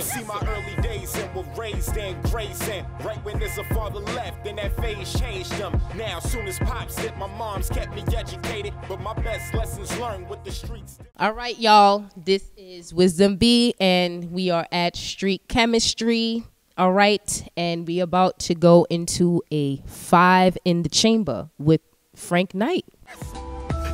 see my early days and were raised in grazing. Right when there's a father left, then that phase changed them. Now, soon as pops hit, my mom's kept me educated, but my best lessons learned with the streets. All right, y'all. This is Wisdom B, and we are at Street Khemistry. All right, and we about to go into a 5 in the chamber with Frank Nizza.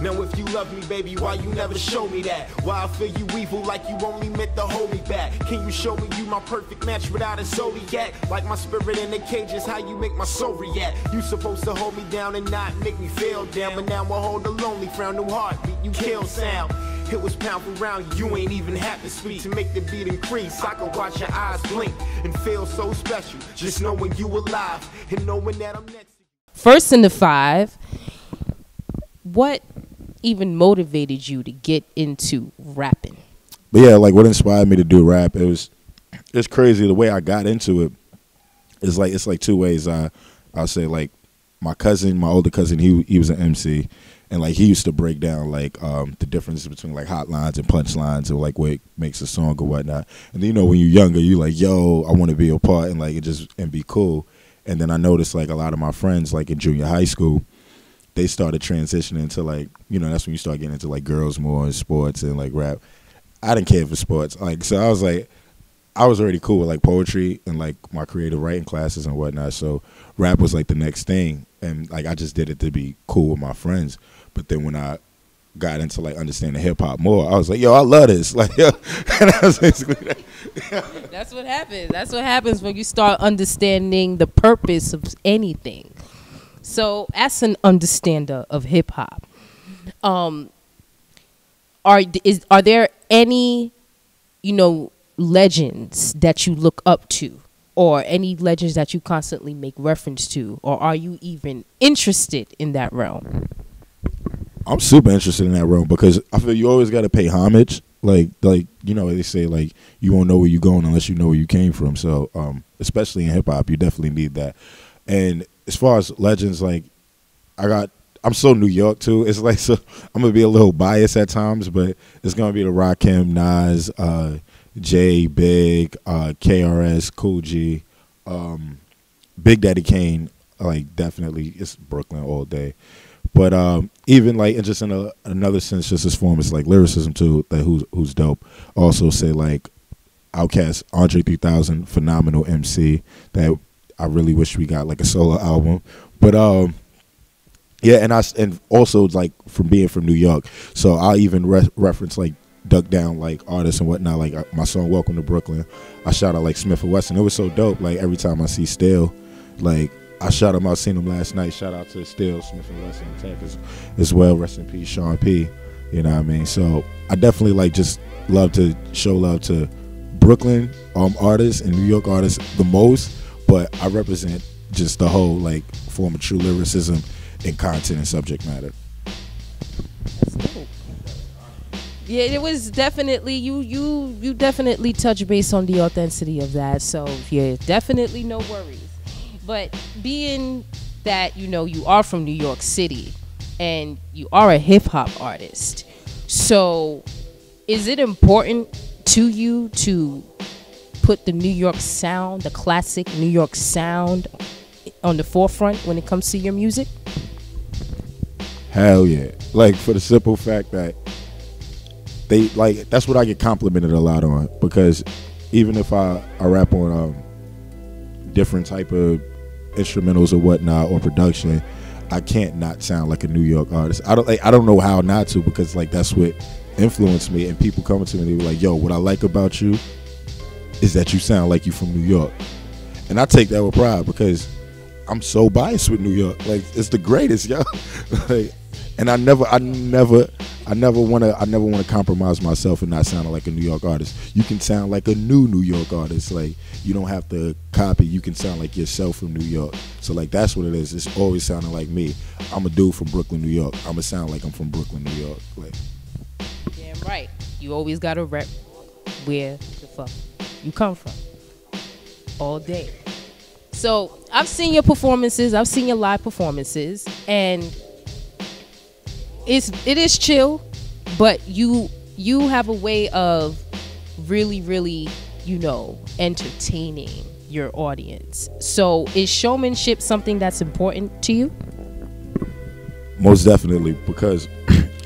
Now if you love me, baby, why you never show me that? Why I feel you evil like you only meant to hold me back? Can you show me you my perfect match without a zodiac? Like my spirit in the cage is how you make my soul react. You supposed to hold me down and not make me feel down, but now I hold a lonely frown, new heartbeat, you kill sound. It was pound for round, you ain't even have to speak to make the beat increase. I could watch your eyes blink and feel so special, just knowing you alive and knowing that I'm next to you. First in the 5, what even motivated you to get into rapping? But yeah, like what inspired me to do rap, it's crazy the way I got into it. It's like two ways. I'll say like my older cousin, he was an MC, and like he used to break down like the differences between like hot lines and punch lines, or like what makes a song or whatnot. And then, you know, when you're younger, you like, yo, I want to be a part and like and be cool. And then I noticed like a lot of my friends like in junior high school, they started transitioning into like, you know, that's when you start getting into like girls more and sports and like rap. I didn't care for sports. Like, so I was like, I was already cool with like poetry and like my creative writing classes and whatnot. So rap was like the next thing. And like, I just did it to be cool with my friends. But then when I got into like understanding hip hop more, I was like, yo, I love this. Like, yo, and I was basically that. That's what happens. That's what happens when you start understanding the purpose of anything. So, as an understander of hip hop, are there any, you know, legends that you look up to, or any legends that you constantly make reference to, or are you even interested in that realm? I'm super interested in that realm because I feel you always got to pay homage. Like you know, they say like you won't know where you're going unless you know where you came from. So, especially in hip hop, you definitely need that. And as far as legends, like I'm so New York too. It's like, so I'm gonna be a little biased at times, but it's gonna be the Rakim, Nas, Jay, Big, KRS, Cool G, Big Daddy Kane. Like definitely, it's Brooklyn all day. But even like, and just in another sense, just as form as like lyricism too, that who's dope. Also say like Outkast, Andre 3000, phenomenal MC that I really wish we got like a solo album. But yeah, and also like from being from New York, so I'll even reference like duck down like artists and whatnot. Like my song Welcome to Brooklyn, I shout out like Smith & Wesson. It was so dope. Like every time I see Still, like I shout him out, seen him last night. Shout out to Still, Smith & Wesson, Tech as well. Rest in peace, Sean P. You know what I mean? So I definitely like just love to show love to Brooklyn artists and New York artists the most. But I represent just the whole like form of true lyricism and content and subject matter. That's dope. Yeah, it was definitely you definitely touch base on the authenticity of that. So yeah, definitely no worries. But being that, you know, you are from New York City and you are a hip hop artist, so is it important to you to put the New York sound, the classic New York sound, on the forefront when it comes to your music? Hell yeah. Like, for the simple fact that they like, that's what I get complimented a lot on, because even if I rap on different type of instrumentals or whatnot or production, I can't not sound like a New York artist. I don't know how not to, because like that's what influenced me. And people coming to me, they were like, yo, what I like about you is that you sound like you from New York. And I take that with pride because I'm so biased with New York. Like, it's the greatest, yo. Like, and I never want to compromise myself and not sounding like a New York artist. You can sound like a New York artist. Like, you don't have to copy. You can sound like yourself from New York. So like, that's what it is. It's always sounding like me. I'm a dude from Brooklyn, New York. I'm gonna sound like I'm from Brooklyn, New York. Like, damn right. You always gotta rep where the fuck you come from. All day. So I've seen your performances. I've seen your live performances, and it is chill, but you have a way of really, entertaining your audience. So is showmanship something that's important to you? Most definitely, because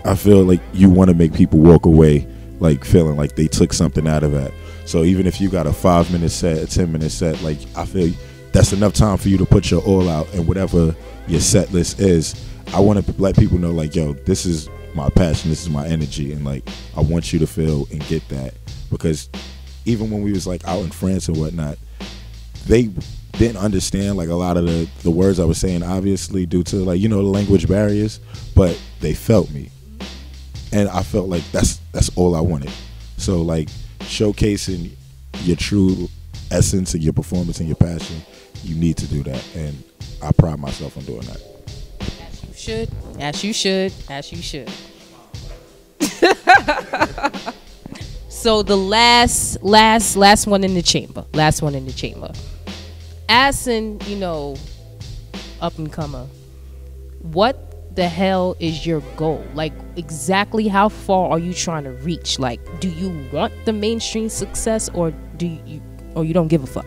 I feel like you want to make people walk away like feeling like they took something out of that. So even if you got a 5-minute set, a 10-minute set, like I feel that's enough time for you to put your all out, and whatever your set list is, I want to let people know like, yo, this is my passion, this is my energy, and like I want you to feel and get that. Because even when we was like out in France and whatnot, they didn't understand like a lot of the words I was saying, obviously due to like, the language barriers, but they felt me, and I felt like that's all I wanted. So like showcasing your true essence and your performance and your passion, you need to do that, and I pride myself on doing that. As you should, as you should, as you should. So the last one in the chamber. As an, up and comer, what the hell is your goal? Like, exactly how far are you trying to reach? Like, do you want the mainstream success, or you don't give a fuck?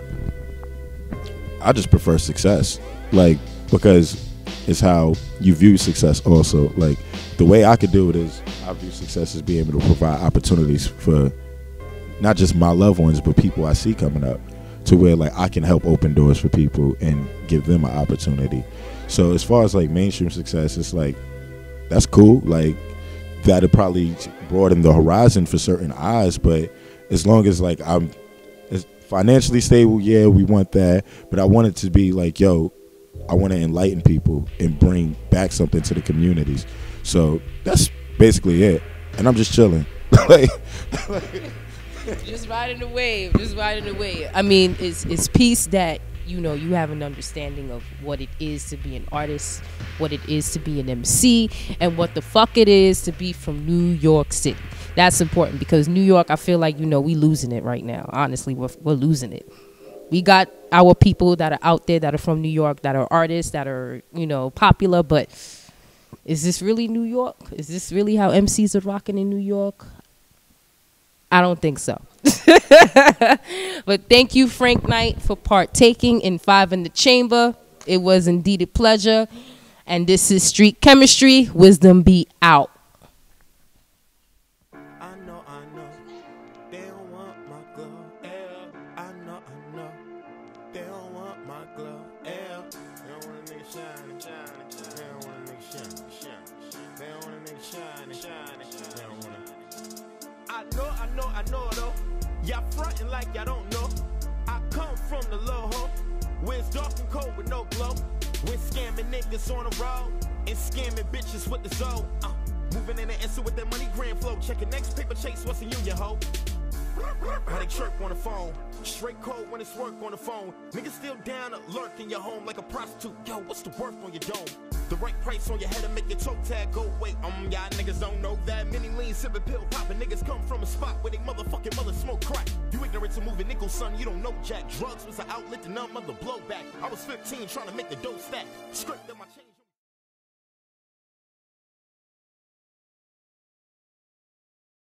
I just prefer success, like, because it's how you view success also. Like, the way I could do it is I view success as being able to provide opportunities for not just my loved ones, but people I see coming up, to where like I can help open doors for people and give them an opportunity. So as far as like mainstream success, it's like, that's cool. Like, that'd probably broaden the horizon for certain eyes, but as long as like I'm financially stable, yeah, we want that. But I want it to be like, yo, I want to enlighten people and bring back something to the communities. So that's basically it. And I'm just chilling. Just riding the wave. I mean, it's peace that, you have an understanding of what it is to be an artist, what it is to be an MC, and what the fuck it is to be from New York City. That's important, because New York, I feel like, we losing it right now. Honestly, we're losing it. We got our people that are out there that are from New York, that are artists, that are, popular, but is this really New York? Is this really how MCs are rocking in New York? I don't think so. But thank you, Frank Knight, for partaking in 5 in the Chamber. It was indeed a pleasure. And this is Street Khemistry. Wisdom be out. I know, they don't want my glow. I know, they don't want my glow. They don't want a nigga shining. They don't want a nigga shining. They don't want a nigga shining. They don't want a... I know though. Y'all frontin' like y'all don't know. I come from the low hole, where it's dark and cold with no glow. We're scamming niggas on the road and scamming bitches with the soul. Moving in the answer with that money grand flow. Checking next paper chase, what's in you hoe? How they chirp on the phone, straight cold when it's work on the phone. Niggas still down to lurk in your home like a prostitute. Yo, what's the worth on your dome? The right price on your head to make your toe tag go. Wait, y'all niggas don't know that. Many lean sipping pill popping niggas come from a spot where they motherfucking mother smoke crack. You ignorant to moving nickel, son, you don't know jack. Drugs was an outlet to numb other blowback. I was 15 trying to make the dough stack. Script that my change.